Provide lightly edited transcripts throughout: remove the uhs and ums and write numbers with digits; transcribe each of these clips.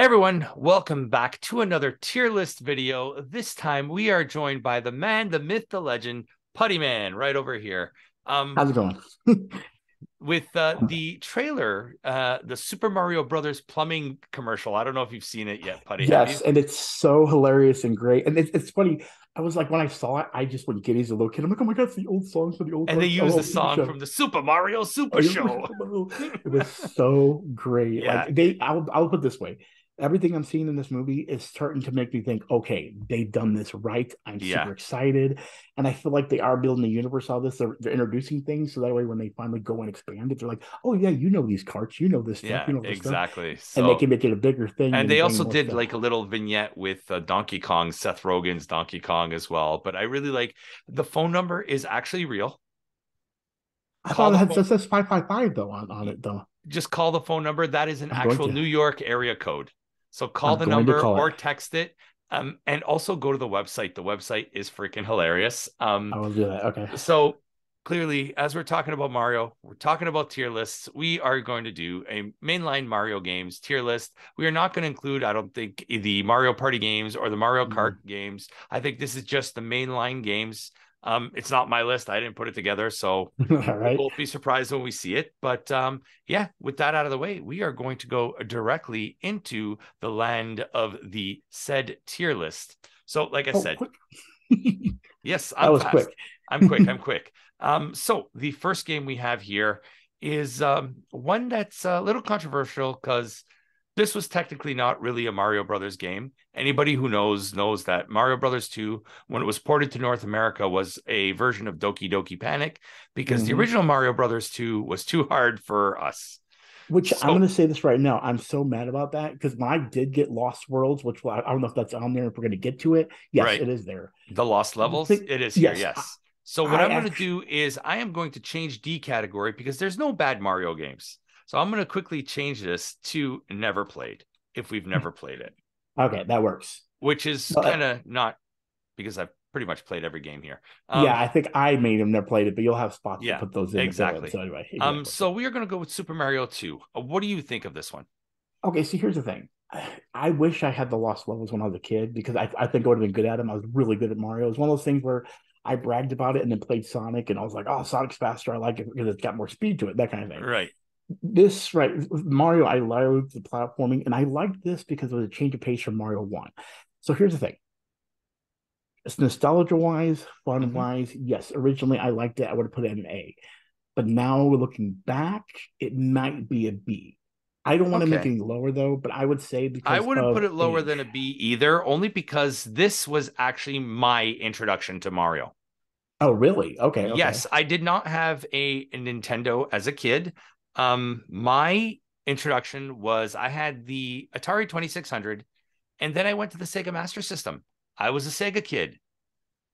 Hey everyone, welcome back to another tier list video. This time we are joined by the man, the myth, the legend, Putty Man, right over here. Um, How's it going? with the trailer, the Super Mario Brothers plumbing commercial. I don't know if you've seen it yet, Putty. Have you? Yes, and it's so hilarious and great. And it's funny. I was like, when I saw it, I just went giddy as a little kid. I'm like, oh my god, it's the old songs for the old And they cartoon, use the oh, the song show. from the Super Mario Oh, Super Show. it was so great. Yeah, Like I'll put it this way. Everything I'm seeing in this movie is starting to make me think, okay, they've done this right. I'm yeah. super excited. And I feel like they are building a universe out of this. They're introducing things so that way when they finally go and expand it, they're like, oh yeah, you know these carts, you know this stuff, Yeah, you know this stuff. exactly. And they So, can make it a bigger thing and and they bring also more did stuff. like a little vignette with Donkey Kong, Seth Rogen's Donkey Kong as well. But I really like the phone number is actually real. I Call thought it the had phone, says 555 though on it though. just call the phone number. That is an I'm going actual to. New York area code. So call I'm the going to number call it. or text it. And also go to the website. The website is freaking hilarious. I will do that. Okay. So clearly, as we're talking about Mario, we're talking about tier lists. We are going to do a mainline Mario games tier list. We are not going to include, I don't think, the Mario Party games or the Mario Kart Mm. games. I think this is just the mainline games. It's not my list. I didn't put it together, so All we'll right. both be surprised when we see it. But yeah, with that out of the way, we are going to go directly into the land of the said tier list. So, like I Oh, said, quick. yes, That I'm was fast. quick. I'm quick. I'm quick. So the first game we have here is one that's a little controversial because this was technically not really a Mario Brothers game. Anybody who knows that Mario Brothers 2, when it was ported to North America, was a version of Doki Doki Panic because the Hmm. original Mario Brothers 2 was too hard for us. Which I'm So, going to say this right now. I'm so mad about that because when I did get Lost Worlds, which I don't know if that's on there, if we're going to get to it. Yes, right, it is there. the Lost The Levels, thing, it is here, yes, yes. So what I I'm going to actually, do is I am going to change D category because there's no bad Mario games. So I'm going to quickly change this to never played if we've never played it, okay, that works. which is kind But of not because I've pretty much played every game here. yeah, I think I made him never played it, but you'll have spots to Yeah, put those in to fill in. exactly. So anyway, exactly. So we are going to go with Super Mario 2. What do you think of this one? Okay, so here's the thing. I wish I had the Lost Levels when I was a kid because I think I would have been good at them. I was really good at Mario. It was one of those things where I bragged about it and then played Sonic, and I was like, "Oh, Sonic's faster. I like it because it's got more speed to it." That kind of thing. Right. This right, Mario, I loved the platforming, and I liked this because it was a change of pace from Mario One. So here's the thing: it's nostalgia wise, fun Hmm. wise. Yes, originally I liked it. I would have put it in an A, but now looking back, it might be a B. I don't want to make it Okay. any lower though, but I would say I because wouldn't of put it lower than a age. B either, only because this was actually my introduction to Mario. Oh, really? Okay, okay. Yes, I did not have a Nintendo as a kid. My introduction was I had the Atari 2600, and then I went to the Sega Master System. I was a Sega kid.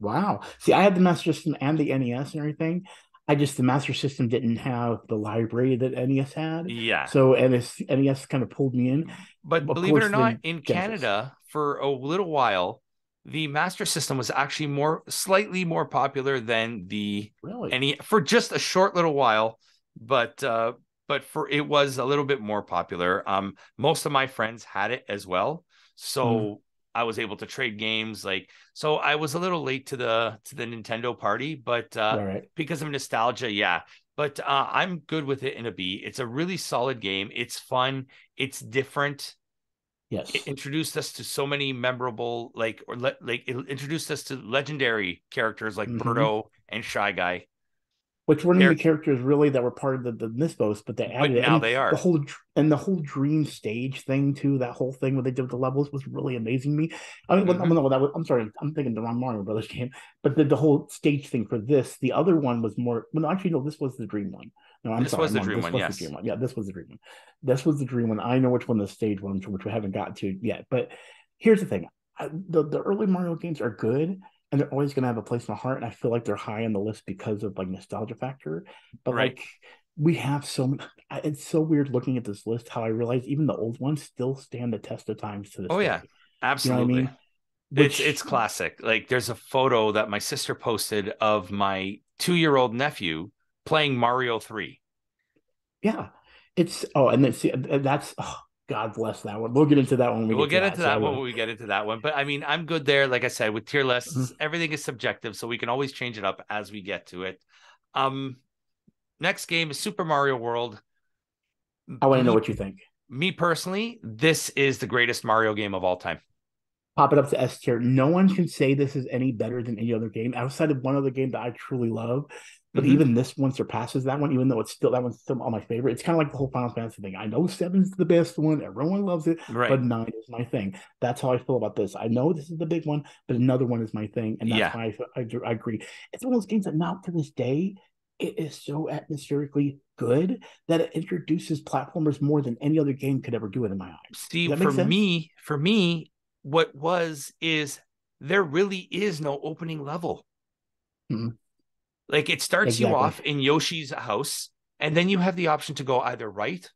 Wow. See, I had the Master System and the NES and everything. The Master System didn't have the library that NES had. Yeah. So NES kind of pulled me in. But Of believe it or course, not, then in Genesis. Canada, for a little while, the Master System was actually slightly more popular than the Really? any for just a short little while. But for it was a little bit more popular. Most of my friends had it as well, Mm, so I was able to trade games. So I was a little late to the Nintendo party, but all right. because of nostalgia, yeah. But I'm good with it in a B. It's a really solid game. It's fun. It's different. It Yes. introduced us to so many memorable, like it introduced us to legendary characters like Hmm. Birdo and Shy Guy. Which weren't There, even characters really that were part of the Mythos, but they but added it, now they are. the whole dream stage thing too. That whole thing what they did with the levels was really amazing to me. I mean, Hmm. no, I'm sorry, I'm thinking the wrong Mario Brothers game, but the whole stage thing for this, the other one was more. Well, no, actually, no, this was the dream one. No, I'm This sorry, was I'm the wrong. dream This one, was the dream yes. one. Yeah, this was the dream one. This was the dream one. I know which one the stage one, which we haven't got to yet. But here's the thing: the early Mario games are good, and they're always going to have a place in my heart. And I feel like they're high on the list because of like nostalgia factor. But Right. like we have so many, it's so weird looking at this list how I realize even the old ones still stand the test of times to this Oh yeah, day. You know what I absolutely. mean? It's Which, classic. Like there's a photo that my sister posted of my 2-year-old nephew playing Mario 3. yeah, it's oh, and then see that's oh, God bless that one. We'll get into that one when we We'll get to get that. into So I that one will. when we get into that one. But I mean, I'm good there. Like I said, with tier lists, Mhm. everything is subjective, so we can always change it up as we get to it. Um, Next game is Super Mario World. I want to know Me, what you think. me personally, this is the greatest Mario game of all time. Pop it up to S tier. No one can say this is any better than any other game outside of one other game that I truly love. But Mm-hmm. even this one surpasses that one, even though it's still that one's still all my favorite. It's kind of like the whole Final Fantasy thing. I know seven's the best one, everyone loves it, Right. but nine is my thing. That's how I feel about this. I know this is the big one, but another one is my thing, and that's Yeah. why I agree. It's one of those games that now to this day it is so atmospherically good that it introduces platformers more than any other game could ever do it in my eyes. See, Does that make sense? for me, what was is there really is no opening level. Mhm. Like it starts you Exactly. off in Yoshi's house, and then you have the option to go either right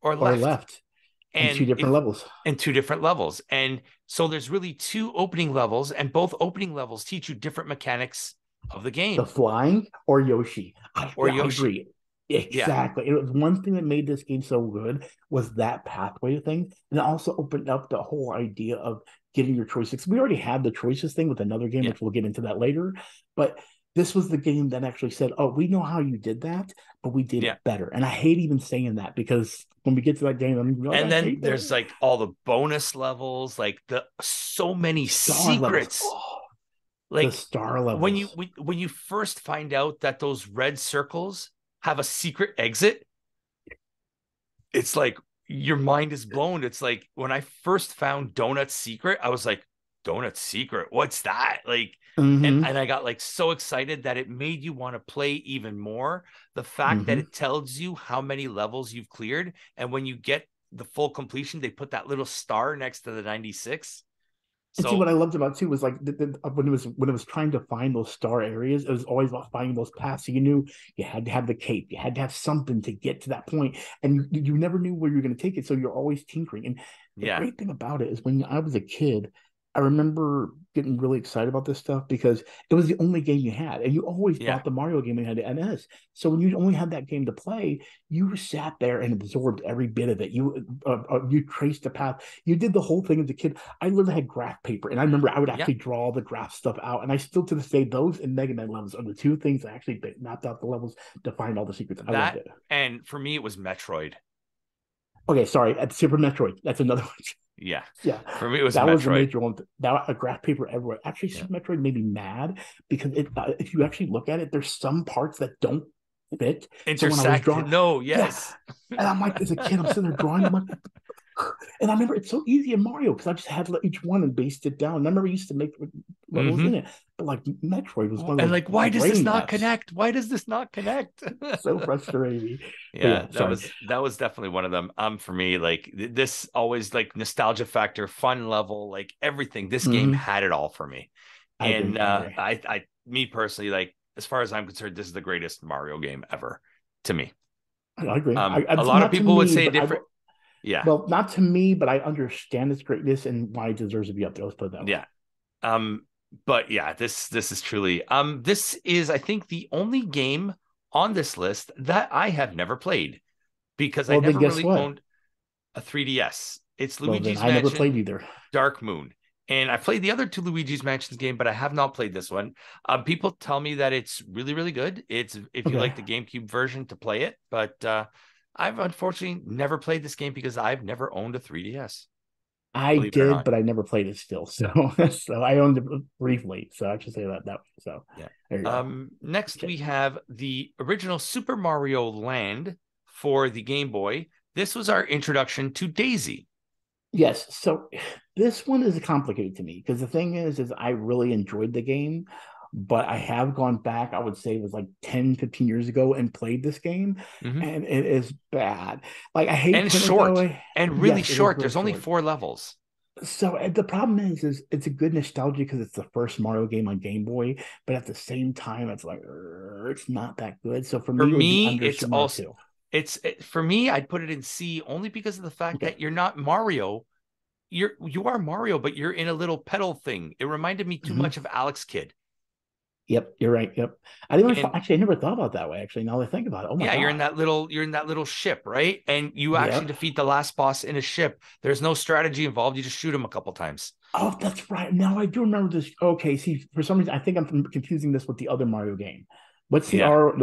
or Or left. left and two And different if levels. and two different levels. And so there's really two opening levels, and both opening levels teach you different mechanics of the The game. flying or Yoshi. Or I Yoshi. agree. Yeah. Exactly. It was one thing that made this game so good was that pathway thing. And it also opened up the whole idea of getting your choices. We already had the choices thing with another game, Yeah. which we'll get into that later. But this was the game that actually said, oh, we know how you did that, but we did Yeah. it better. And I hate even saying that because when we get to that game, I'm like, And I then hate there's that. like all the bonus levels, like the so many Star levels. secrets. Oh, the Like star when you levels. when you first find out that those red circles have a secret exit, it's like your mind is blown. It's like when I first found Donut's secret, I was like, Donut's secret, what's that? Like, Mm-hmm. and I got like so excited that it made you want to play even more. The fact that Mm-hmm. it tells you how many levels you've cleared, and when you get the full completion, they put that little star next to the 96. And see So what I loved about too was like when it was trying to find those star areas, it was always about finding those paths. So you knew you had to have the cape, you had to have something to get to that point, and you never knew where you were going to take it. So you're always tinkering. And the yeah, great thing about it is when I was a kid, I remember getting really excited about this stuff because it was the only game you had, and you always yeah, bought the Mario game and had the NS. So when you only had that game to play, you sat there and absorbed every bit of it. You traced the path. You did the whole thing as a kid. I literally had graph paper, and I remember I would yeah. actually draw the graph stuff out. And I still to this day, those and Mega Man levels are the two things I actually mapped out the levels to find all the secrets. I loved That it. and for me, it was Metroid. Okay, sorry, at Super Metroid, that's another one. Yeah, Yeah, for me, it was that was the Metroid. major one. That a graph paper everywhere. Actually, Yeah, Super Metroid made me mad because if you actually look at it, there's some parts that don't fit. So when I was intersect. drawing, No, yeah, yes, and I'm like, as a kid, I'm sitting there drawing. I'm like, and I remember it's so easy in Mario because I just had each one and based it down. And I remember I used to make what was mm-hmm. in it, but like Metroid was one of And those like, why does this brain not deaths. connect? Why does this not connect? So frustrating. But Yeah, yeah, sorry. that was definitely one of them. For me, like this always like nostalgia factor, fun level, like everything. This game Mm-hmm. had it all for me. I And agree. I agree. me personally, like as far as I'm concerned, this is the greatest Mario game ever to me. I agree. A lot of Not to people would me, say but I different. Yeah, well, not to me, but I understand its greatness and why it deserves to be up there. Let's put it that way. yeah. Um, but yeah, this is truly this is I think the only game on this list that I have never played because I Well, then never guess really what? owned a 3DS. It's Well, then Luigi's I never played Mansion either. Dark Moon. And I played the other two Luigi's Mansions game, but I have not played this one. People tell me that it's really, really good. It's if you Okay. like the GameCube version to play it, but I've unfortunately never played this game because I've never owned a 3DS, I believe it or did, not. but I never played it still. So, so I owned it briefly. So I should say that way. So Yeah. there you go. Next Okay. we have the original Super Mario Land for the Game Boy. This was our introduction to Daisy. Yes. So this one is complicated to me because the thing is I really enjoyed the game, but I have gone back, I would say it was like 10, 15 years ago and played this game, Mm-hmm. and it is bad. Like I hate And putting it that short way. and really Yes, it is short. really There's only short. 4 levels. So the problem is it's a good nostalgia because it's the first Mario game on Game Boy, but at the same time, it's like it's not that good. So for For me, it would be me, under it's Super Mario also 2. for me. I'd put it in C only because of the fact Okay. that you're not Mario. You are Mario, but you're in a little pedal thing. It reminded me too Mhm. much of Alex Kidd. Yep, you're right. Yep. I didn't even, And actually, I never thought about it that way. Actually, now that I think about it, oh my yeah, God. you're in that little ship, right? And you actually Yep. defeat the last boss in a ship. There's no strategy involved. You just shoot him a couple times. Oh, that's right. Now I do remember this. Okay, see, for some reason, I think I'm confusing this with the other Mario game. What's the Yeah. R?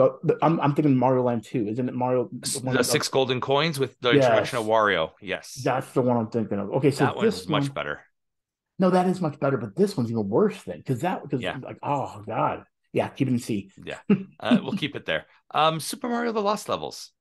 I'm thinking Mario Land 2. Isn't it Mario? The The one of, six golden coins with the introduction of yes, Wario. Yes. that's the one I'm thinking of. Okay, so That one was this much one, better. no, that is much better, but this one's even worse then, because Yeah. like, oh God, yeah, keep it in C. Yeah. We'll keep it there. Super Mario The Lost Levels.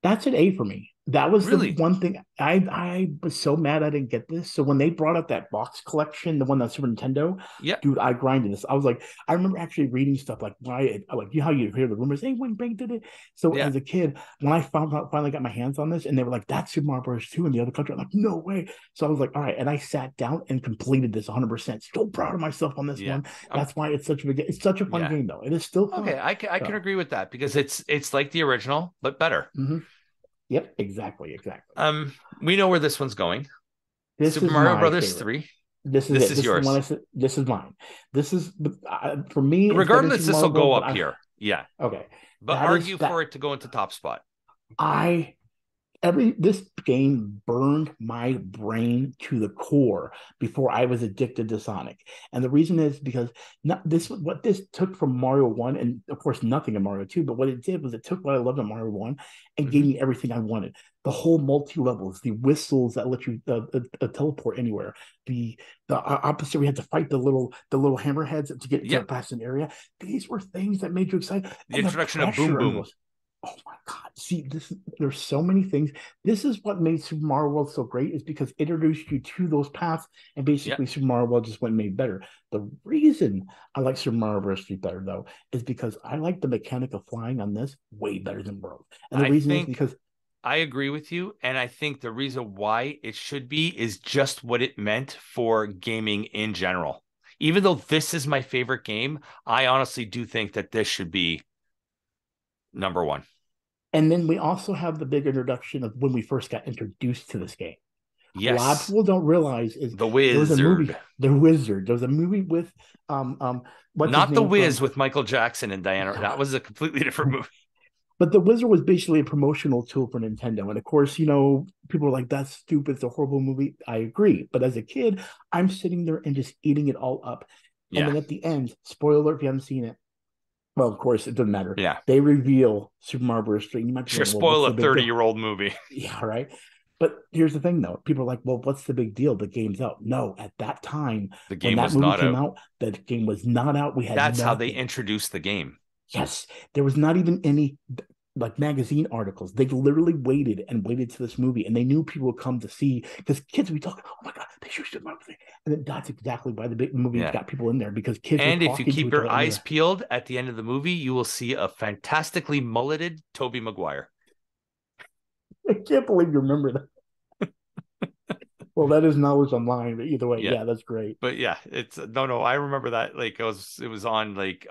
That's an A for me. That was the Really? one thing I was so mad I didn't get this. So when they brought up that box collection, the one on Super Nintendo, Yeah. dude, I grinded this. I was like, I remember actually reading stuff like why, like you know how you hear the rumors, hey, when Bank did it. So Yeah. as a kid, when I found out finally got my hands on this, and they were like, that's Super Mario Bros. 2 in the other country, I'm like, no way. So I was like, all right, and I sat down and completed this 100%. So proud of myself on this Yeah. one. Um, That's why it's such a big. It's such a fun yeah. game though. It is still Okay. fun. I can So, agree with that because it's like the original, but better. mhm. Yep, exactly, exactly. We know where this one's going. This Super is Mario my Brothers favorite. 3. This is This it. is This is the one I yours. said. This is mine. This is for me. It's better than Regardless, Super this will Mario go World, but up I here. Yeah. okay. But That is argue that. for it to go into top spot. I every this game burned my brain to the core before I was addicted to Sonic. And the reason is because not this what this took from Mario 1 and of course nothing in Mario 2, but what it did was it took what I loved in Mario 1 and gave Hmm. me everything I wanted. The whole multi-levels, the whistles that let you teleport anywhere, the opposite we had to fight the little hammerheads to get to Yeah. past an area. These were things that made you excited. The And the introduction of Boom pressure under Boom. those. Oh my God. See, there's so many things. This is what made Super Mario World so great, is because it introduced you to those paths, and Yeah. basically Super Mario World just went and made better. The reason I like Super Mario Bros. 3 better though is because I like the mechanic of flying on this way better than World. And the I reason is think because I agree with you. And I think the reason why it should be is just what it meant for gaming in general. Even though this is my favorite game, I honestly do think that this should be number one. and then we also have the big introduction of when we first got introduced to this game. A lot of Yes. people don't realize is The there was a movie, Wizard. The Wizard. There was a movie with what's his Not The name Wiz from with Michael Jackson and Diana. That was a completely different movie. But the Wizard was basically a promotional tool for Nintendo. And of course, people are like, that's stupid. It's a horrible movie. I agree. But as a kid, I'm sitting there and just eating it all up. And Yeah. then at the end, spoiler alert if you haven't seen it, well, of course, it doesn't matter. Yeah. They reveal Super Mario Bros. 3. You might be Sure. thinking, well, what's Spoil a the big 30-year deal? old movie. Yeah, right. But here's the thing, though. People are like, well, what's the big deal? The game's out. No, at that time, The when game that was movie not came out. out, that game was not out. We had That's how they nothing. introduced the game. Yes, there was not even any like magazine articles. They literally waited and waited to this movie, and they knew people would come to see because kids would be talking, "Oh my God, they should do my thing," and then that's exactly why the big movie Yeah. got people in there because kids were And if you talking to keep each your other and they eyes were. peeled at the end of the movie, you will see a fantastically mulleted Toby Maguire. I can't believe you remember that. Well, that is knowledge online, but either way, Yeah. yeah, that's great. But yeah, it's no. I remember that like it was on like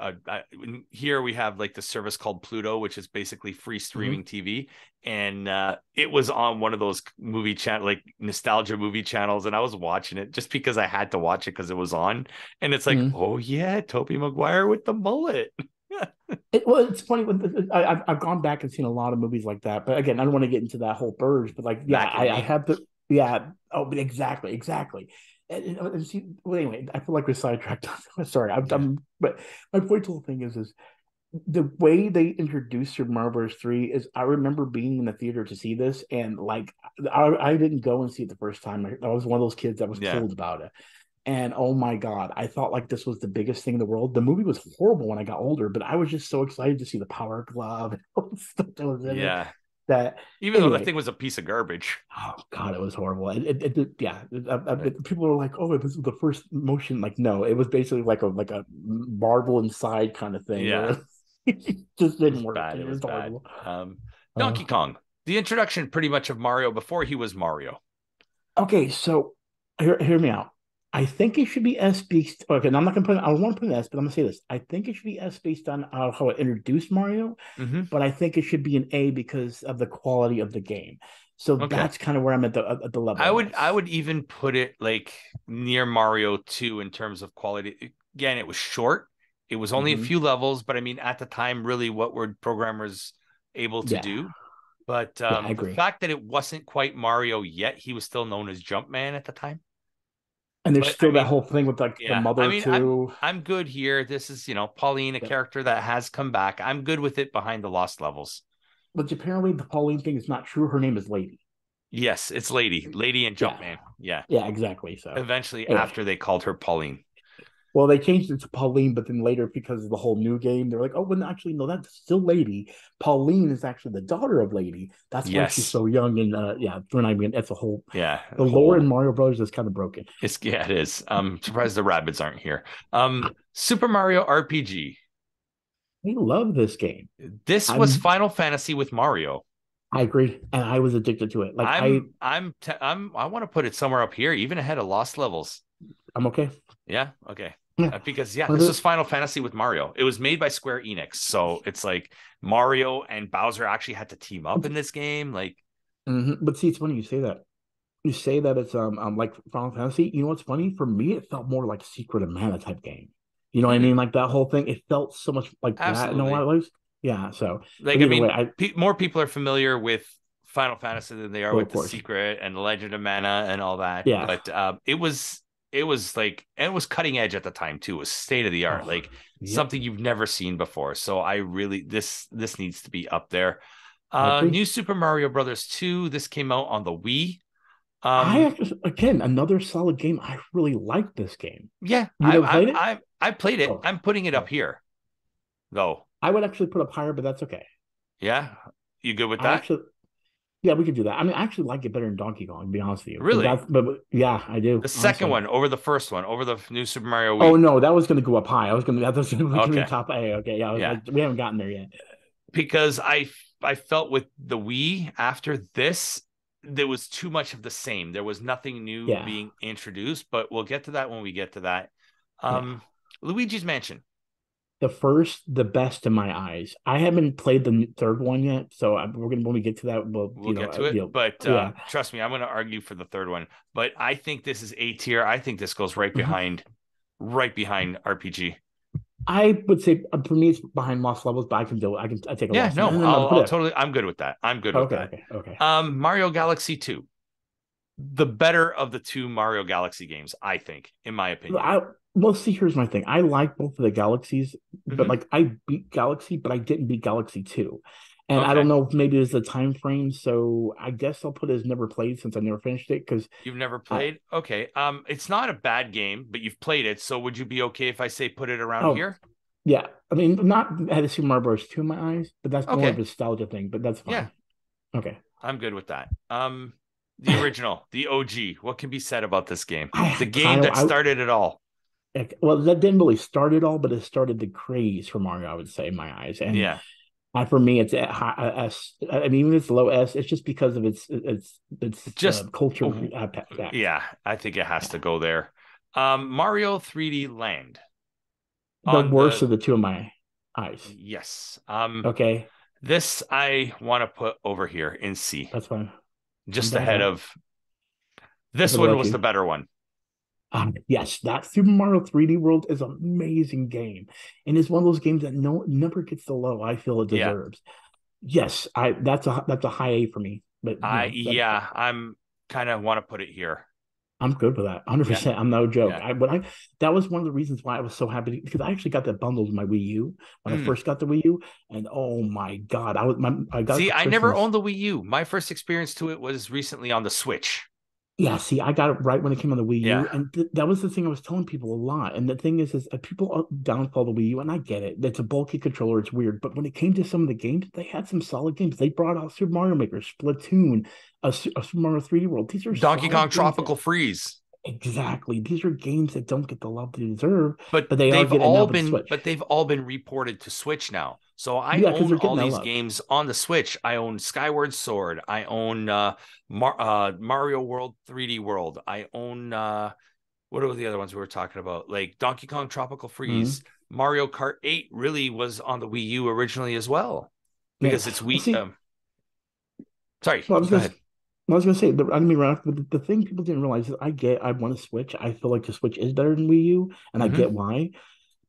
here we have like the service called Pluto, which is basically free Mm-hmm. streaming TV, and it was on one of those movie channel like nostalgia movie channels, and I was watching it just because I had to watch it because it was on, and it's like, Mm-hmm. oh yeah, Toby Maguire with the mullet. Well, it's funny when I've gone back and seen a lot of movies like that, but again, I don't want to get into that whole purge. But like, yeah, Mac and I me. have the yeah. Oh, but exactly, exactly. And see, well, anyway, I feel like we're sidetracked. Sorry, Yeah. but my point to the whole thing is the way they introduced Super Mario Bros. 3 is I remember being in the theater to see this, and like I didn't go and see it the first time. I was one of those kids that was Yeah. told about it. And oh my God, I thought like this was the biggest thing in the world. The movie was horrible when I got older, but I was just so excited to see the power glove and all the stuff that was in it. Yeah. That Even though that anyway, thing was a piece of garbage. oh God, it was horrible. Yeah, But people are like, oh, this is the first motion. Like, no, it was basically like a marble inside kind of thing yeah, where it just it didn't was work. bad. It It was was bad. horrible. Donkey Uh, Kong, the introduction pretty much of Mario before he was Mario. Okay, so hear me out. I think it should be S based. Okay, and I'm not gonna put. I don't want to put an S, but I'm gonna say this. I think it should be S based on how it introduced Mario, Hmm. but I think it should be an A because of the quality of the game. So Okay. that's kind of where I'm at the level I on would I this. would even put it like near Mario 2 in terms of quality. Again, it was short It was only a Hmm. few levels, but I mean, at the time, really, what were programmers able to Yeah, do? But yeah, I the agree. fact that it wasn't quite Mario yet, he was still known as Jumpman at the time. And there's But I still that mean, whole thing with like the yeah, I mother mean, too. I'm good here. This is, Pauline, a Yep. character that has come back. I'm good with it behind the lost levels. Which apparently the Pauline thing is not true. Her name is Lady. Yes, it's Lady and Yeah, Jumpman. Yeah. yeah, exactly. So Eventually, anyway, after they called her Pauline. well, they changed it to Pauline, but then later, because of the whole new game, they're like, oh, well, actually, no, that's still Lady. Pauline is actually the daughter of Lady. That's why she's Yes. so young. And yeah, we're not even, that's a whole, Yeah. the The lore in whole Mario Brothers is kind of broken. it's yeah, it is. I'm surprised the rabbits aren't here. Super Mario RPG. I love this game. This was I'm, Final Fantasy with Mario. I agree. And I was addicted to it. Like, I want to put it somewhere up here, even ahead of Lost Levels. I'm okay. Yeah. Okay. Yeah. Because yeah, One this of was the, Final Fantasy with Mario. It was made by Square Enix, so it's like Mario and Bowser actually had to team up in this game. Like, but see, it's funny you say that. You say that it's like Final Fantasy. You know what's funny? For me, it felt more like Secret of Mana type game. You know what I mean? Like that whole thing. It felt so much like that in a lot absolutely. of ways. Yeah. So, Like, but I either way, mean, I more people are familiar with Final Fantasy than they are well, with of the course, Secret and the Legend of Mana and all that. yeah. But it was like, and it was cutting edge at the time too. It was state of the art, Oh, like yep. something you've never seen before. So I really this needs to be up there. I agree. New Super Mario Brothers 2. This came out on the Wii. I Um, actually, again, another solid game. I really like this game. yeah, You never played it? I played it. Oh, I'm putting it up oh. here though. I would actually put up higher, but that's okay. Yeah, you good with I that? actually, yeah, we could do that. I mean, I actually like it better than Donkey Kong, to be honest with you. But Really? that's, but yeah, I The do, second honestly. one over the first one, over the new Super Mario Oh Wii. no, that was going to go up high. That was going to be Okay. top A. Okay, yeah, Yeah. we haven't gotten there yet. Because I felt with the Wii after this, there was too much of the same. There was nothing new Yeah, being introduced, but we'll get to that when we get to that. yeah. Um, Luigi's Mansion. The first, the best in my eyes. I haven't played the third one yet, so we're gonna when we get to that, we'll We'll get to it, but yeah. trust me, I'm going to argue for the third one. But I think this is A tier. I think this goes right behind RPG. I would say for me it's behind Lost Levels, but I take a Yeah, loss. No, no, no, no, put I'll it. totally. I'm good with that. I'm good with Okay, that. okay, okay. Mario Galaxy 2, the better of the two Mario Galaxy games, I think, in my opinion. I Well, see, here's my thing. I like both of the Galaxies, but Hmm. like I beat Galaxy, but I didn't beat Galaxy 2. And I don't Okay. know if maybe it's the time frame, so I guess I'll put it as never played since I never finished it because You've never I played? Okay. It's not a bad game, but you've played it. So would you be okay if I say put it around oh here? yeah, I mean not had to see Mario Bros. 2 in my eyes, but that's more of a Okay. nostalgia thing. But that's Yeah, fine. Okay, I'm good with that. The original, the OG. What can be said about this game? The I game kind of that started it all. well that didn't really start it all, but it started the craze for Mario. I would say in my eyes, and Yeah. for me, it's a high S. I mean, even if it's low S, it's just because of its Just culture fact. yeah, I think it has Yeah. to go there. Mario 3D Land The on worst the of the two of my eyes. yes. Okay, This I want to put over here in C, that's fine. I'm just down with ahead that. of this What one about was the you? better one. Yes, that Super Mario 3D World is an amazing game, and it's one of those games that no never gets the low I feel it Yeah. deserves. Yes, I that's a high A for me, but I'm kind of want to put it here. I'm good with that. Yeah. 100%. I'm no joke. Yeah. That was one of the reasons why I was so happy because I actually got that bundled with my Wii U when I Mm. first got the Wii U, and oh my god, I got it See, for I never Christmas. owned the Wii U. My first experience to it was recently on the Switch. Yeah, see, I got it right when it came on the Wii Yeah. U, and that was the thing I was telling people a lot. And the thing is people downfall the Wii U, and I get it. It's a bulky controller, it's weird. But when it came to some of the games, they had some solid games. They brought out Super Mario Maker, Splatoon, a Super Mario 3D World. These are Donkey Kong solid games. Tropical Freeze. Exactly. These are games that don't get the love they deserve, But but they are getting now for the Switch. they've all been reported to Switch now. So I Yeah, because own they're all getting that these love. games on the Switch. I own Skyward Sword. I own Mario World 3D World. I own what are the other ones we were talking about? Like Donkey Kong Tropical Freeze. Mhm. Mario Kart 8 really was on the Wii U originally as well Yeah. because it's Well, Wii. see, Sorry, well, go ahead. I was gonna say, I didn't mean right, but the thing people didn't realize is I want to Switch. I feel like the Switch is better than Wii U, and I Hmm. get why.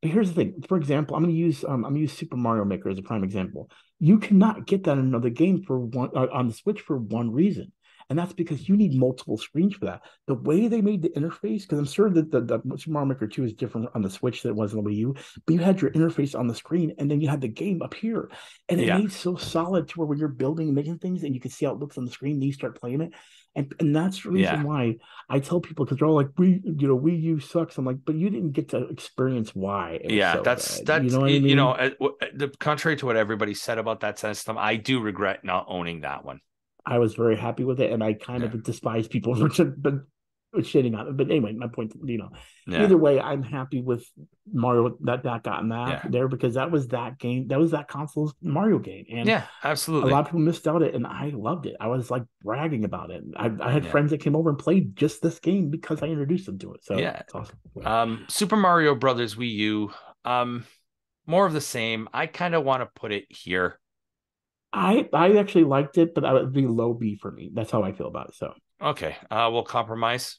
here's the thing. For example, I'm gonna use Super Mario Maker as a prime example. You cannot get that in another game for one on the Switch for one reason, and that's because you need multiple screens for that. The way they made the interface, because I'm sure that the Super Mario Maker 2 is different on the Switch than it was on the Wii U, but you had your interface on the screen, and then you had the game up here, and it Yeah, made so solid to where when you're building and making things, and you can see how it looks on the screen, then you start playing it, and that's the reason yeah. why I tell people because they're all like, Wii U sucks. I'm like, but you didn't get to experience why it was Yeah, so that's good. You that's know what I you know, mean? the contrary to what everybody said about that system, I do regret not owning that one. I was very happy with it, and I kind Yeah, of despise people but shitting on it. But anyway, my point, yeah, either way, I'm happy with Mario that got in that yeah, there because that was that game, that was that console's Mario game, and yeah. a lot Absolutely. of people missed out it, and I loved it. I was like bragging about it. I had Yeah, friends that came over and played just this game because I introduced them to it. So yeah. it's awesome. Super Mario Brothers Wii U. More of the same. I kind of want to put it here. I actually liked it, but I would be low B for me. That's how I feel about it. So Okay. We'll compromise.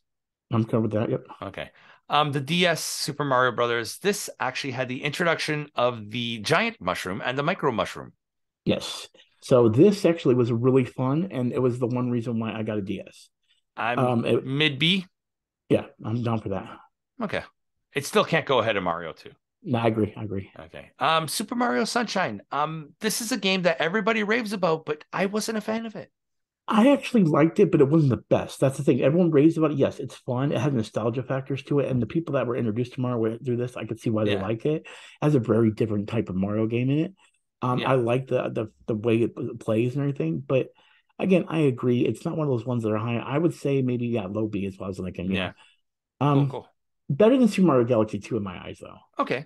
I'm covered with that. Yep. Okay. The DS Super Mario Brothers. This actually had the introduction of the giant mushroom and the micro mushroom. Yes. So this actually was really fun, and it was the one reason why I got a DS. I'm It, mid B. yeah, I'm down for that. Okay. It still can't go ahead of Mario 2. No, I agree. I agree. Okay. Super Mario Sunshine. This is a game that everybody raves about, but I wasn't a fan of it. I actually liked it, but it wasn't the best. That's the thing. Everyone raves about it. Yes, it's fun. It has nostalgia factors to it, and the people that were introduced to Mario through this, I could see why they Yeah. like it. It has a very different type of Mario game in it. Yeah. I like the way it plays and everything, but again, I agree. It's not one of those ones that are high. I would say maybe low B as well as like yeah. Yeah. Cool, Um, cool. better than Super Mario Galaxy 2 in my eyes, though. Okay.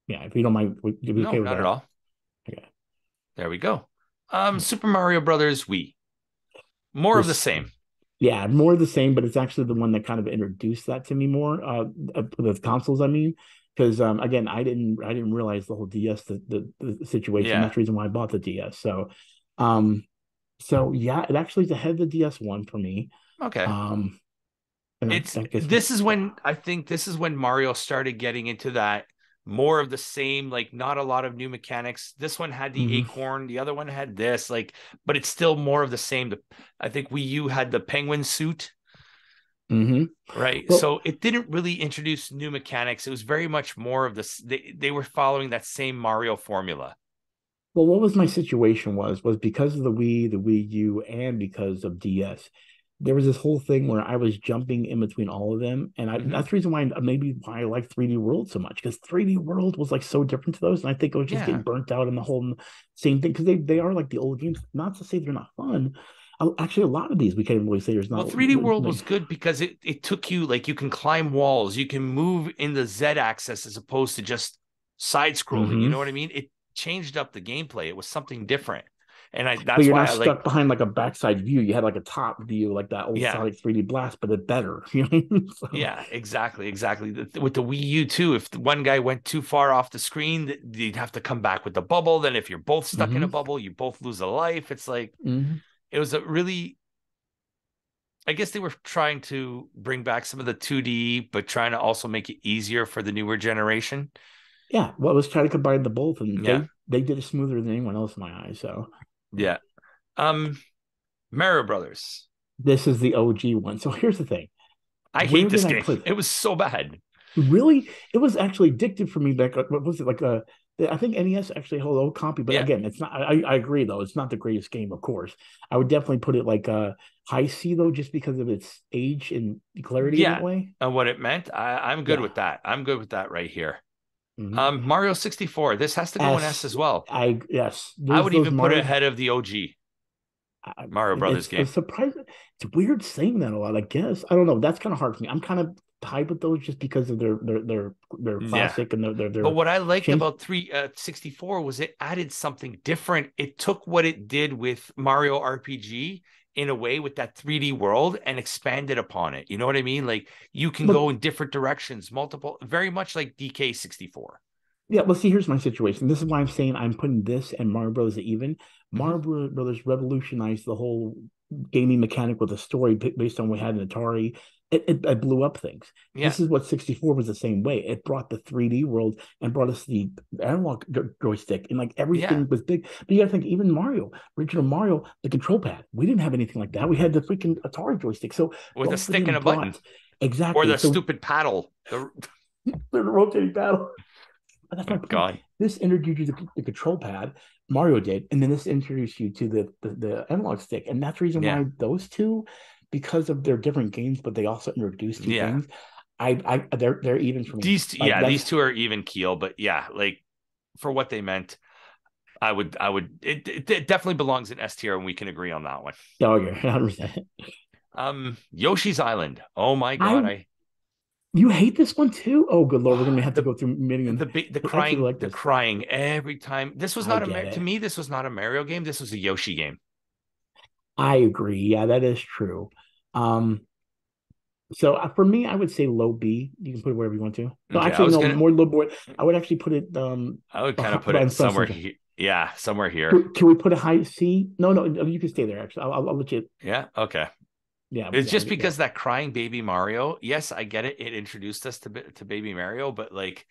Yeah, if you don't mind, would you be No, okay with not at that? all. Okay. There we go. Super Mario Brothers Wii. More of the This, same. yeah, more of the same, but it's actually the one that kind of introduced that to me more. The consoles, I mean, because again, I didn't realize the whole DS the situation. Yeah. That's the reason why I bought the DS. Um, so yeah, it actually is ahead of the DS one for me. Okay. Um, and It's that gets me. this is when I think this is when Mario started getting into that more of the same, like not a lot of new mechanics. This one had the Hmm. acorn, the other one had this, like, but it's still more of the same. I think Wii U had the penguin suit, Hmm. right? Well, So it didn't really introduce new mechanics. It was very much more of this. They were following that same Mario formula. what was my situation was because of the Wii, the Wii U, and because of DS. There was this whole thing where I was jumping in between all of them, and Hmm. that's the reason why maybe why I like 3D World so much because 3D World was like so different to those, and I think I was just getting Yeah. burnt out in the whole same thing because they are like the old games. Not to say they're not fun. Actually, a lot of these we can't really say there's Well, not. 3D World Like, was good because it took you like you can climb walls, you can move in the Z axis as opposed to just side scrolling. You mm-hmm. know what I mean? It changed up the gameplay. It was something different, and But that's you're why not I like. stuck behind like a backside view. You had like a top view, like that old Yeah, Sonic 3D Blast, but it better. You know what I mean? So, yeah, exactly, exactly. With the Wii U too, if the one guy went too far off the screen, you'd have to come back with the bubble. Then if you're both stuck in a mm-hmm. bubble, you both lose a life. It's like Mm-hmm. it was a really. I guess they were trying to bring back some of the 2D, but trying to also make it easier for the newer generation. Yeah, well, let's try to combine the both, and Yeah. they did it smoother than anyone else in my eyes. So, yeah, Yeah. Um, Mario Brothers. this is the OG one. So here's the thing: I hate where did this I game. play? It was so bad. Really, it was actually addictive for me. Like, what was it like? I think NES actually had a little copy, but Yeah. again, it's not. I agree though; it's not the greatest game, of course. I would definitely put it like high C though, just because of its age and clarity in that Yeah. way. And what it meant, I'm good Yeah. with that. I'm good with that right here. Hmm. Mario 64. This has to go in S S, as well. I yes, I those would even put it Mario's. ahead of the OG Mario Brothers It's a game. surprise. It's weird saying that a lot. I guess I don't know. That's kind of hard for me. I'm kind of tied with those just because of their Yeah. classic and But their what I liked change. about 364 was it added something different. It took what it did with Mario RPG in a way with that 3D world and expanded upon it. You know what I mean? Like you can But go in different directions, multiple, very much like DK64. yeah, well, see, here's my situation. This is why I'm saying I'm putting this and Mario Brothers at even. Hmm. Mario Brothers revolutionized the whole gaming mechanic with a story based on what we had in Atari. it blew up things. Yeah. This is what 64 was the same way. It brought the 3D world and brought us the analog joystick, and like Yeah. everything was big. But you got to think, even Mario, original Mario, the control pad, we didn't have anything like that. We had the freaking Atari joystick. So With a both of stick and them a button brought or exactly. the So stupid paddle. The they're rotating battle. But that's oh my point. God. This introduced you to the control pad, Mario did, and then this introduced you to the analog stick, and that's the reason Yeah. why those two, because of their different games, but they also introduced two Yeah. things. They're even for me. Like Yeah, that's these two are even keel, but yeah, like for what they meant, it definitely belongs in S tier, and we can agree on that one. dogger 100%. Yoshi's Island. Oh my God, I You hate this one too? Oh, good lord, we're gonna have to the go through many. And the I actually like the this. crying every time. This was I not get to it. me. This was not a Mario game. This was a Yoshi game. I agree. Yeah, that is true. Um, so for me, I would say low B. You can put it wherever you want to. No, Okay, actually, no, more low boy. I would actually put it I would kind of behind, put it in front of somewhere center. here. Yeah, somewhere here. Can we put a high C? No, no, you can stay there. Actually, I'll let you. Yeah, okay. Yeah, It's yeah, just yeah. because that crying baby Mario. Yes, I get it. It introduced us to baby Mario, but like,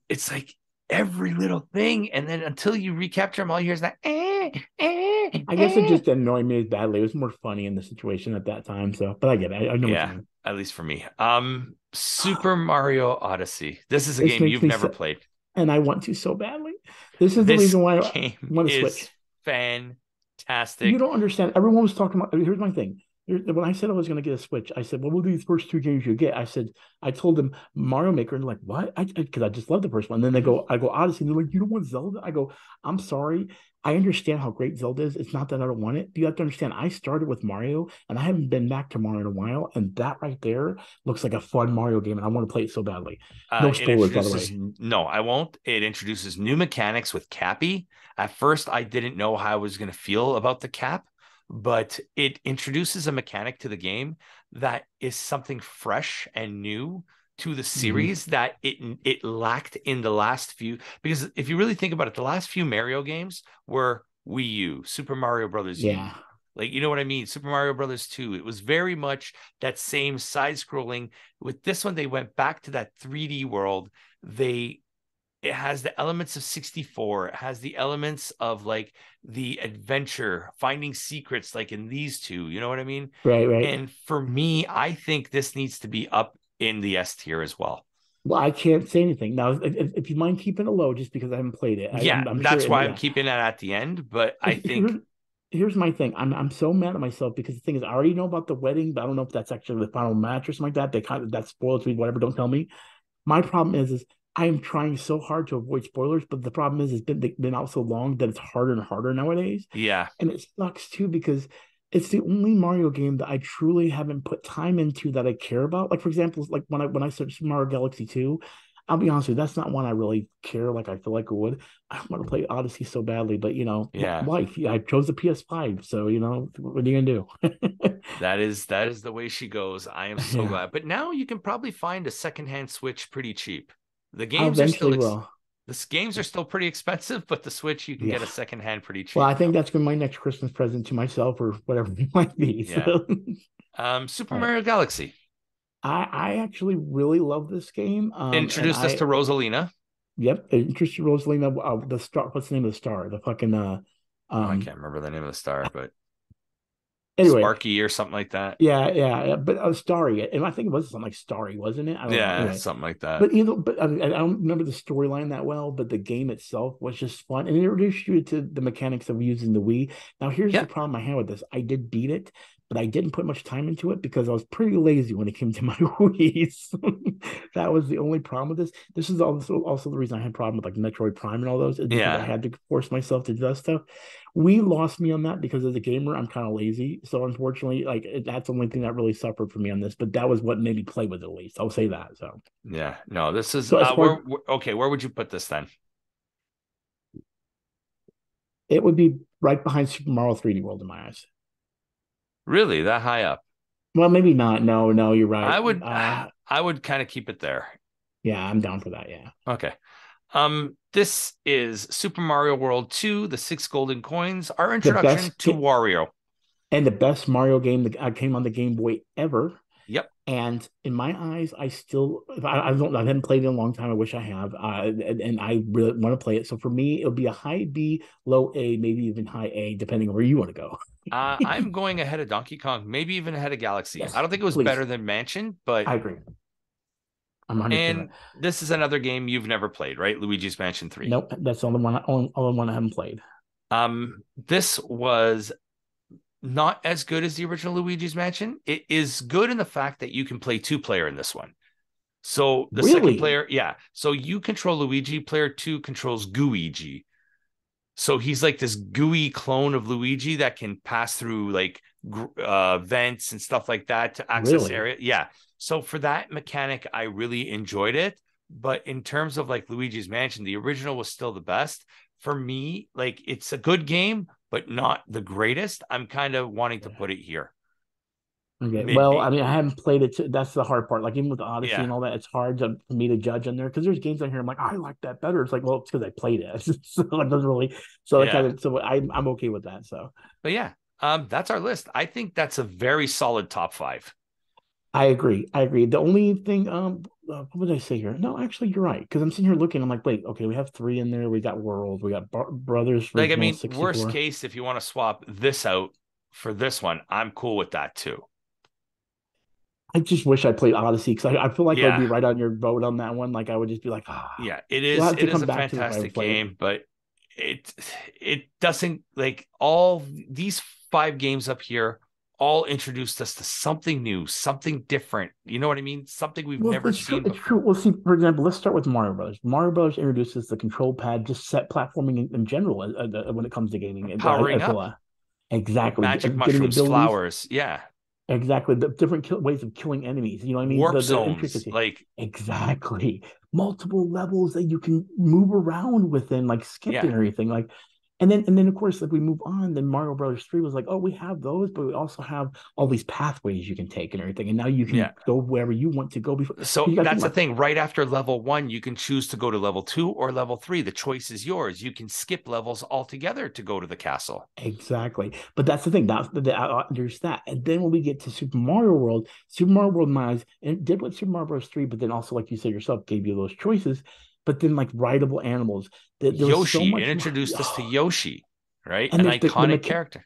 it's like every little thing, and then until you recapture them, all you hear is that. I guess it just didn't annoy me as badly. It was more funny in the situation at that time. So, but I get it. I know what you Yeah, mean. at least for me. Super Mario Odyssey. This is a This game makes you've me never so, played. and I want to so badly. This is the This reason why I game want to is switch. You fantastic. don't understand. Everyone was talking about. Here's my thing. When I said I was going to get a Switch, I said, "What will these first two games you get?" I said, I told them Mario Maker, and they're like, "What?" Because I just love the first one. And then Mhm. I go Odyssey, and they're like, "You don't want Zelda?" I go, "I'm sorry. I understand how great Zelda is. It's not that I don't want it. You have to understand. I started with Mario, and I haven't been back to Mario in a while, and that right there looks like a fun Mario game, and I want to play it so badly. No It spoilers, by the introduces way. no, I won't. It introduces new mechanics with Cappy. At first, I didn't know how I was going to feel about the cap, but it introduces a mechanic to the game that is something fresh and new to the Hmm. series that it lacked in the last few. Because if you really think about it, the last few Mario games were Wii U, Super Mario Brothers Yeah, U. Like, you know what I mean? Super Mario Brothers 2. It was very much that same side scrolling. With this one, they went back to that 3D world. They It has the elements of 64. It has the elements of like the adventure, finding secrets, like in these two. You know what I mean? right, right. And for me, I think this needs to be up in the S tier as well. Well, I can't say anything now. If you mind keeping it low, just because I haven't played it, Yeah, I'm sure. that's And why I'm yeah, keeping it at the end. But I here's think, my thing. I'm so mad at myself because the thing is, I already know about the wedding, but I don't know if that's actually the final match or something like that. They kind of that spoils me. Whatever. Don't tell me. My problem is I am trying so hard to avoid spoilers, but the problem is they've been out so long that it's harder and harder nowadays, yeah, and it sucks too because it's the only Mario game that I truly haven't put time into that I care about. Like for example, like when I searched Mario Galaxy 2, I'll be honest with you, that's not one I really care like I feel like I would. I want to play Odyssey so badly, but yeah, life. Yeah, I chose the PS5, so what are you gonna do? that is the way she goes. I am so Yeah, glad. But now you can probably find a secondhand Switch pretty cheap. The I games are eventually still will. the games are still pretty expensive, but the Switch you can get Yeah. a secondhand pretty Well, I cheap think now. that's gonna be my next Christmas present to myself or whatever it might be. So, Yeah. all Super right. Mario Galaxy I actually really love this game. And introduced us to Rosalina. yep, interested Rosalina. The star. What's the name of the star? The fucking Oh, I um. can't remember the name of the star, but Anyway, Sparky or something like that. yeah. But Starry, and I think it was something like Starry, wasn't it? I don't know. Yeah, Anyway, something like that. but I don't remember the storyline that well. But the game itself was just fun, and it introduced you to the mechanics of using the Wii. Now, here's the Yeah, problem I had with this: I did beat it, but I didn't put much time into it because I was pretty lazy when it came to my Wii's. That was the only problem with this. This is also the reason I had problem with like Metroid Prime and all those is because I yeah, had to force myself to do that stuff. We lost me on that because as a gamer, I'm kind of lazy. So unfortunately, like that's the only thing that really suffered for me on this. But that was what made me play with it at least. I'll say that. yeah. No, this is So as far okay, where would you put this then? it would be right behind Super Mario 3D World in my eyes. Really, that high up? Well, maybe not. No, no, you're right. I would kind of keep it there. Yeah, I'm down for that. Yeah, Okay. This is Super Mario World 2, the six golden coins, our the introduction best to Wario. and the best Mario game that came on the Game Boy ever. Yep. And in my eyes, I haven't played it in a long time. I wish I have, and I really want to play it. So for me, it'll be a high B, low A, maybe even high A, depending on where you want to go. I'm going ahead of Donkey Kong, maybe even ahead of Galaxy. I Yes, don't think it was please. better than Mansion, but I agree. I'm 100%. and this is another game you've never played, right? Luigi's Mansion 3. Nope, that's the only one I haven't played. This was not as good as the original Luigi's Mansion. It is good in the fact that you can play two-player in this one. So the second Really, player, yeah. So you control Luigi, player two controls Gooigi. So he's like this gooey clone of Luigi that can pass through like vents and stuff like that to access really. area. Yeah. So for that mechanic, I really enjoyed it. But in terms of like Luigi's Mansion, the original was still the best. For me, like it's a good game, but not the greatest. I'm kind of wanting to put it here. Okay. Mid Well, I B. mean, I haven't played it. That's the hard part. Like even with Odyssey Yeah. and all that, it's hard for me to judge on there because there's games on here. I'm like, I like that better. It's like, well, it's because I played it. So it doesn't really. So I kind Yeah. of. So I'm okay with that. So But yeah, that's our list. I think that's a very solid top five. I agree. I agree. The only thing, what would I say here? No, actually, you're right. Because I'm sitting here looking. I'm like, wait, okay, we have three in there. We got World. We got Brothers Like, I Original mean, worst 64. case, if you want to swap this out for this one, I'm cool with that too. I just wish I played Odyssey because I feel like I would Yeah. be right on your boat on that one. Like I would just be like, Yeah. you'll have It to is come a back to it if I ever fantastic play it. game, but it it doesn't like all these five games up here all introduced us to something new, something different. You know what I mean? Something we've Well, never it's true. seen It's true. before. Well, see, for example, let's start with Mario Brothers. Mario Brothers introduces the control pad, just set platforming in general when it comes to gaming Powering as up, well. Exactly, magic getting mushrooms, abilities. flowers. Yeah. Exactly, the different ways of killing enemies. You know what I mean? Warp The zones. intricacy. Like, Exactly. Multiple levels that you can move around within, like skip and yeah. everything. And then of course, like we move on, then Mario Brothers 3 was like, oh, we have those, but we also have all these pathways you can take and everything. And now you can Yeah. go wherever you want to go before. So You got to think that's the about thing. Right after level one, you can choose to go to level two or level three. The choice is yours. You can skip levels altogether to go to the castle. exactly. But that's the thing. There's that. And then when we get to Super Mario World Miles, and it did with Super Mario Bros. 3, but then also, like you said yourself, gave you those choices. But then like rideable animals, there was so Yoshi, it much more. introduced us to Yoshi, right? And An there's the iconic character.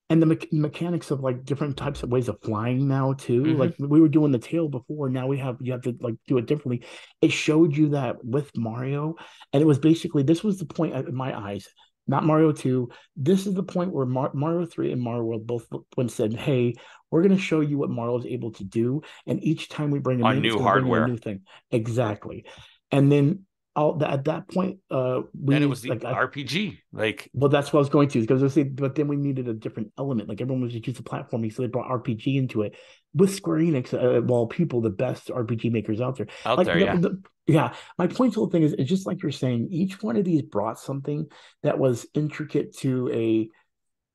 and the mechanics of like different types of ways of flying now too. Hmm. Like we were doing the tail before, now you have to like do it differently. It showed you that with Mario, and it was basically this was the point in my eyes. Not Mario 2. This is the point where Mario 3 and Mario World both when said, "Hey, we're going to show you what Mario is able to do, and each time we bring him On in, it's new going to bring in a hardware. new thing." Exactly. And then at that point, Then it was we the like RPG. Like, well, that's what I was going to, because I was say, but then we needed a different element. Like everyone was just used to platforming, so they brought RPG into it. With Square Enix, well, people, the best RPG makers out there. out Like there, yeah. yeah, my point to the whole thing is just like you're saying, each one of these brought something that was intricate to a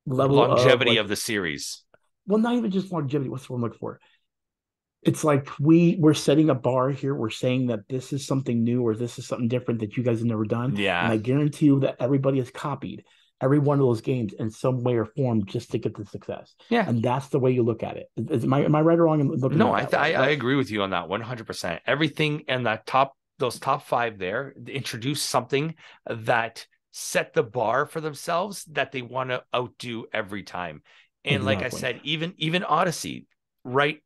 The level of longevity like, of the series. well, not even just longevity. What's the one I'm looking for? It's like we're setting a bar here. We're saying that this is something new or this is something different that you guys have never done. And Yeah. I guarantee you that everybody has copied every one of those games in some way or form just to get the success. Yeah. And that's the way you look at it. Am I right or wrong in looking No, at it that way? I Right? agree with you on that 100%. Everything in that those top five there introduced something that set the bar for themselves that they want to outdo every time. And like I Exactly. said, even Odyssey, right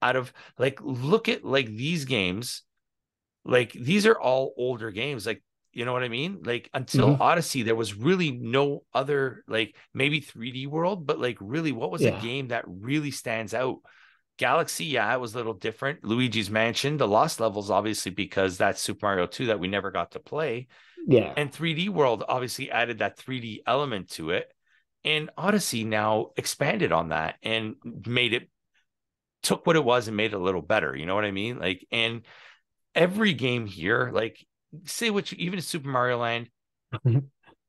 out of like look at like these games, like these are all older games. Like, you know what I mean? Like until Hmm. Odyssey, there was really no other like maybe 3D World, but like really, what was a Yeah. game that really stands out? Galaxy, yeah, it was a little different. Luigi's Mansion, the Lost Levels, obviously, because that's Super Mario 2 that we never got to play. Yeah. And 3D World obviously added that 3D element to it. And Odyssey now expanded on that and made it, took what it was and made it a little better. You know what I mean? Like, and every game here, like, say what you, even Super Mario Land,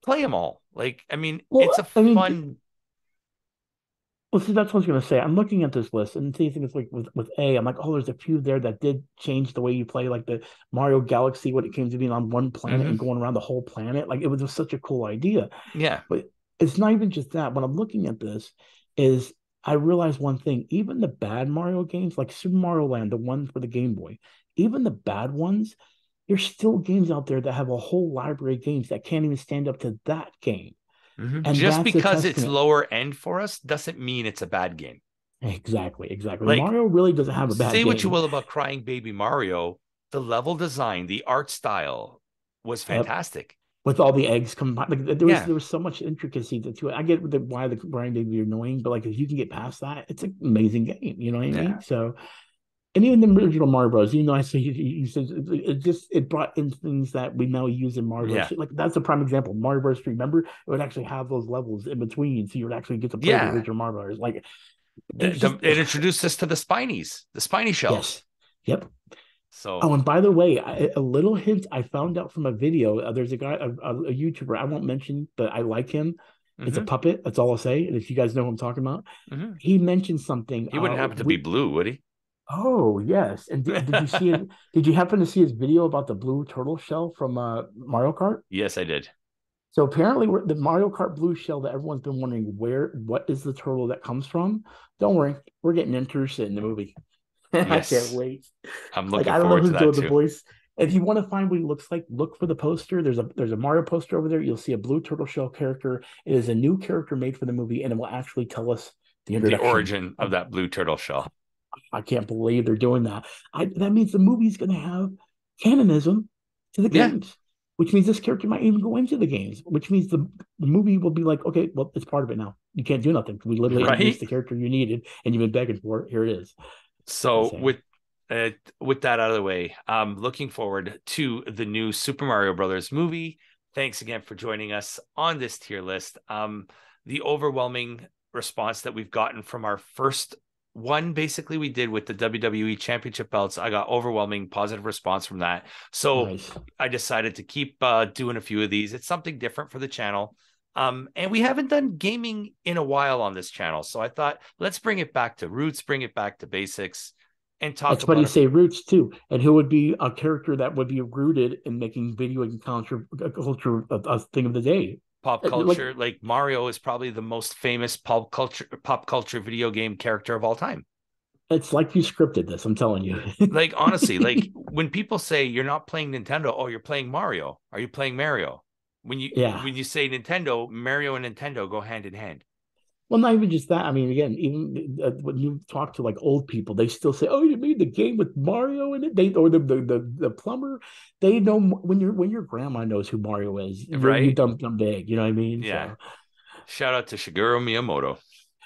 play them all. Like, I mean, it's a Well, I mean, fun. well, see, that's what I was gonna say. I'm looking at this list and seeing things like with A, I'm like, oh, there's a few there that did change the way you play, like the Mario Galaxy when it came to being on one planet and Mhm. going around the whole planet. Like it was just such a cool idea. Yeah. But it's not even just that. What I'm looking at this is I realized one thing. Even the bad Mario games, like Super Mario Land, the one for the Game Boy, even the bad ones, there's still games out there that have a whole library of games that can't even stand up to that game. And Just that's a because it's testament. lower end for us doesn't mean it's a bad game. Exactly, exactly. Like, Mario really doesn't have a bad say what you game. will about Crying Baby Mario, the level design, the art style was Yep. fantastic. With all the eggs combined, like Yeah, there was so much intricacy to it. I get why the grind may be annoying, but like if you can get past that, it's an amazing game. You know what I yeah, mean? So, and even the original Mario Bros. Even though I say you said it brought in things that we now use in Mario Bros. yeah, Like that's a prime example. Mario Bros. 3, remember, it would actually have those levels in between, so you would actually get to play the yeah. original Mario Bros. Like it's just It introduced us to the spinies, the spiny shells. yes, yep. Oh, So, and by the way, a little hint I found out from a video. There's a guy, a YouTuber. I won't mention, but I like him. It's a mhm, puppet. That's all I'll say. And if you guys know who I'm talking about, mhm. he mentioned something. He wouldn't happen to be blue, would he? Oh yes. And did you see it? Did you happen to see his video about the blue turtle shell from Mario Kart? Yes, I did. So apparently, the Mario Kart blue shell that everyone's been wondering what is the turtle that comes from? Don't worry, we're getting interested in the movie. I can't Yes, wait. I'm Like looking I don't know forward to who's that doing the too. voice. If you want to find what he looks like, look for the poster. There's a Mario poster over there. You'll see a blue turtle shell character. It is a new character made for the movie, and it will actually tell us the The introduction origin of of. that blue turtle shell. I can't believe they're doing that. That means the movie's going to have canonism to the Yeah, games, which means this character might even go into the games, which means the movie will be like, okay, well, it's part of it now. You can't do nothing. We literally introduced right. the character you needed, and you've been begging for it. Here it is. So Insane. uh, with that out of the way, I'm looking forward to the new Super Mario Brothers movie. Thanks again for joining us on this tier list. The overwhelming response that we've gotten from our first one, basically, we did with the WWE Championship belts. I got overwhelming positive response from that. So Nice. I decided to keep doing a few of these. It's something different for the channel. And we haven't done gaming in a while on this channel. So I thought, let's bring it back to roots, bring it back to basics, and talk It's funny about you say roots too. And who would be a character that would be rooted in making video and culture a thing of the day? pop Like, culture. Like Mario is probably the most famous pop culture video game character of all time. it's like you scripted this, I'm telling you. Like honestly, like when people say you're not playing Nintendo, oh, you're playing Mario. Are you playing Mario? When you Yeah. when you say Nintendo, Mario and Nintendo go hand in hand. Well, not even just that. I mean, again, even when you talk to like old people, they still say, "Oh, you made the game with Mario in it." They or the plumber, they know when your grandma knows who Mario is. You Right? dumb big. You know what I mean? Yeah. So Shout out to Shigeru Miyamoto.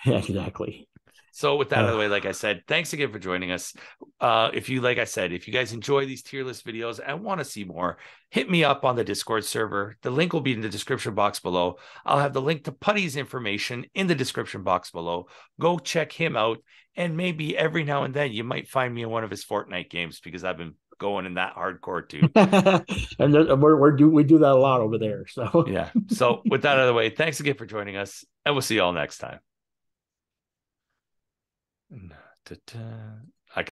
yeah, exactly. So with that out of the Uh, way, like I said, thanks again for joining us. If you, like I said, if you guys enjoy these tier list videos and want to see more, hit me up on the Discord server. The link will be in the description box below. I'll have the link to Putty's information in the description box below. Go check him out. And maybe every now and then you might find me in one of his Fortnite games because I've been going in that hardcore too. and we do that a lot over there. So Yeah. So with that out of the way, thanks again for joining us, and we'll see you all next time. Ta-ta.